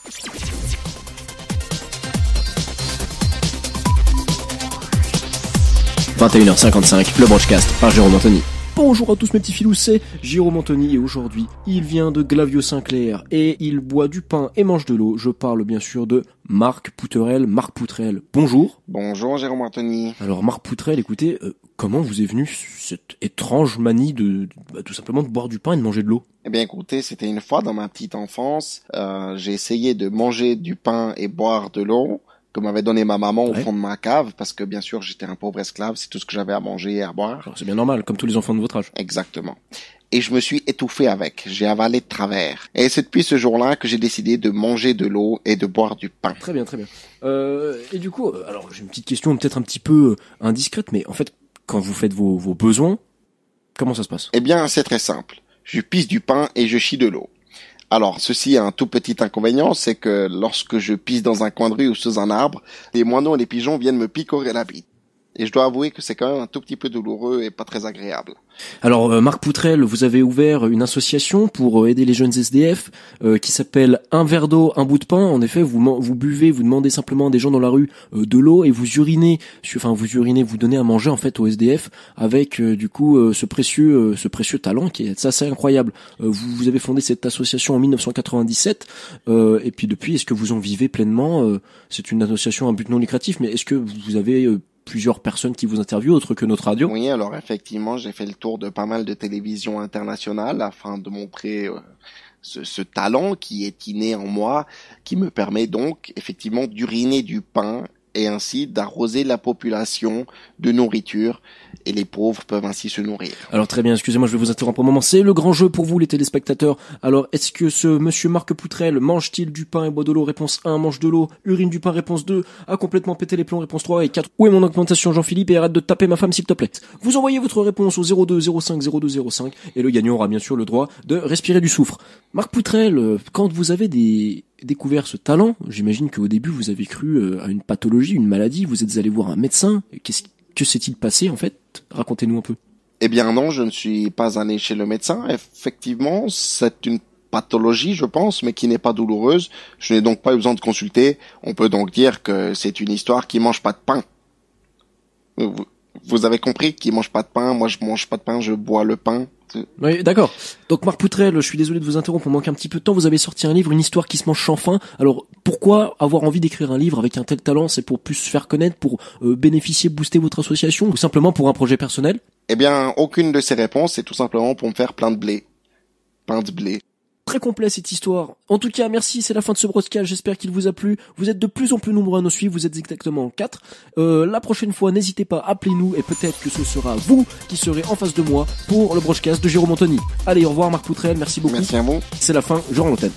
21h55, le broadcast par Jérôme Anthony. Bonjour à tous mes petits filous, c'est Jérôme Anthony et aujourd'hui, il vient de Glavio-Saint-Clair et il boit du pain et mange de l'eau. Je parle bien sûr de Marc Poutrel. Marc Poutrel, bonjour. Bonjour Jérôme Anthony. Alors Marc Poutrel, écoutez, comment vous est venue cette étrange manie de tout simplement de boire du pain et de manger de l'eau? Eh bien écoutez, c'était une fois dans ma petite enfance, j'ai essayé de manger du pain et boire de l'eau que m'avait donné ma maman au fond de ma cave, parce que bien sûr j'étais un pauvre esclave, c'est tout ce que j'avais à manger et à boire. Alors, c'est bien normal, comme tous les enfants de votre âge. Exactement. Et je me suis étouffé avec, j'ai avalé de travers. Et c'est depuis ce jour-là que j'ai décidé de manger de l'eau et de boire du pain. Très bien, très bien. Et du coup, alors j'ai une petite question peut-être un petit peu indiscrète, mais en fait, quand vous faites vos besoins, comment ça se passe? Eh bien c'est très simple, je pisse du pain et je chie de l'eau. Alors, ceci a un tout petit inconvénient, c'est que lorsque je pisse dans un coin de rue ou sous un arbre, les moineaux et les pigeons viennent me picorer la bite. Et je dois avouer que c'est quand même un tout petit peu douloureux et pas très agréable. Alors Marc Poutrel, vous avez ouvert une association pour aider les jeunes SDF qui s'appelle Un verre d'eau, un bout de pain. En effet, vous buvez, vous demandez simplement à des gens dans la rue de l'eau et vous urinez, vous donnez à manger en fait aux SDF avec du coup ce précieux talent qui est assez incroyable. Vous avez fondé cette association en 1997 et puis depuis, est-ce que vous en vivez pleinement? C'est une association à but non lucratif, mais est-ce que vous avez plusieurs personnes qui vous interviewent autre que notre radio? Oui, alors effectivement, j'ai fait le tour de pas mal de télévisions internationales afin de montrer ce talent qui est inné en moi, qui me permet donc effectivement d'uriner du pain et ainsi d'arroser la population de nourriture, et les pauvres peuvent ainsi se nourrir. Alors très bien, excusez-moi, je vais vous interrompre un moment. C'est le grand jeu pour vous les téléspectateurs. Alors est-ce que ce monsieur Marc Poutrel mange-t-il du pain et boit de l'eau? Réponse 1, mange de l'eau. Urine du pain, réponse 2. A complètement pété les plombs, réponse 3. Et 4. Où est mon augmentation, Jean-Philippe? Et arrête de taper ma femme s'il te plaît. Vous envoyez votre réponse au 02 05 02 05 et le gagnant aura bien sûr le droit de respirer du soufre. Marc Poutrel, quand vous avez découvert ce talent, j'imagine qu'au début vous avez cru à une pathologie, une maladie, vous êtes allé voir un médecin. Que s'est-il passé en fait? Racontez-nous un peu. Eh bien non, je ne suis pas allé chez le médecin. Effectivement, c'est une pathologie, je pense, mais qui n'est pas douloureuse. Je n'ai donc pas eu besoin de consulter. On peut donc dire que c'est une histoire qui mange pas de pain. Vous avez compris, qui mange pas de pain. Moi, je mange pas de pain, je bois le pain. Oui, d'accord. Donc Marc Poutrel, je suis désolé de vous interrompre, on manque un petit peu de temps. Vous avez sorti un livre, une histoire qui se mange sans fin. Alors pourquoi avoir envie d'écrire un livre avec un tel talent? C'est pour plus se faire connaître, pour bénéficier, booster votre association, ou simplement pour un projet personnel? Eh bien, aucune de ces réponses, c'est tout simplement pour me faire plein de blé. Pain de blé. Très complet cette histoire. En tout cas, merci, c'est la fin de ce broadcast, j'espère qu'il vous a plu. Vous êtes de plus en plus nombreux à nous suivre, vous êtes exactement 4. La prochaine fois, n'hésitez pas, appelez-nous et peut-être que ce sera vous qui serez en face de moi pour le broadcast de Jérôme Anthony. Allez, au revoir Marc Poutrel, merci beaucoup. Merci à vous. C'est la fin, je rends l'antenne.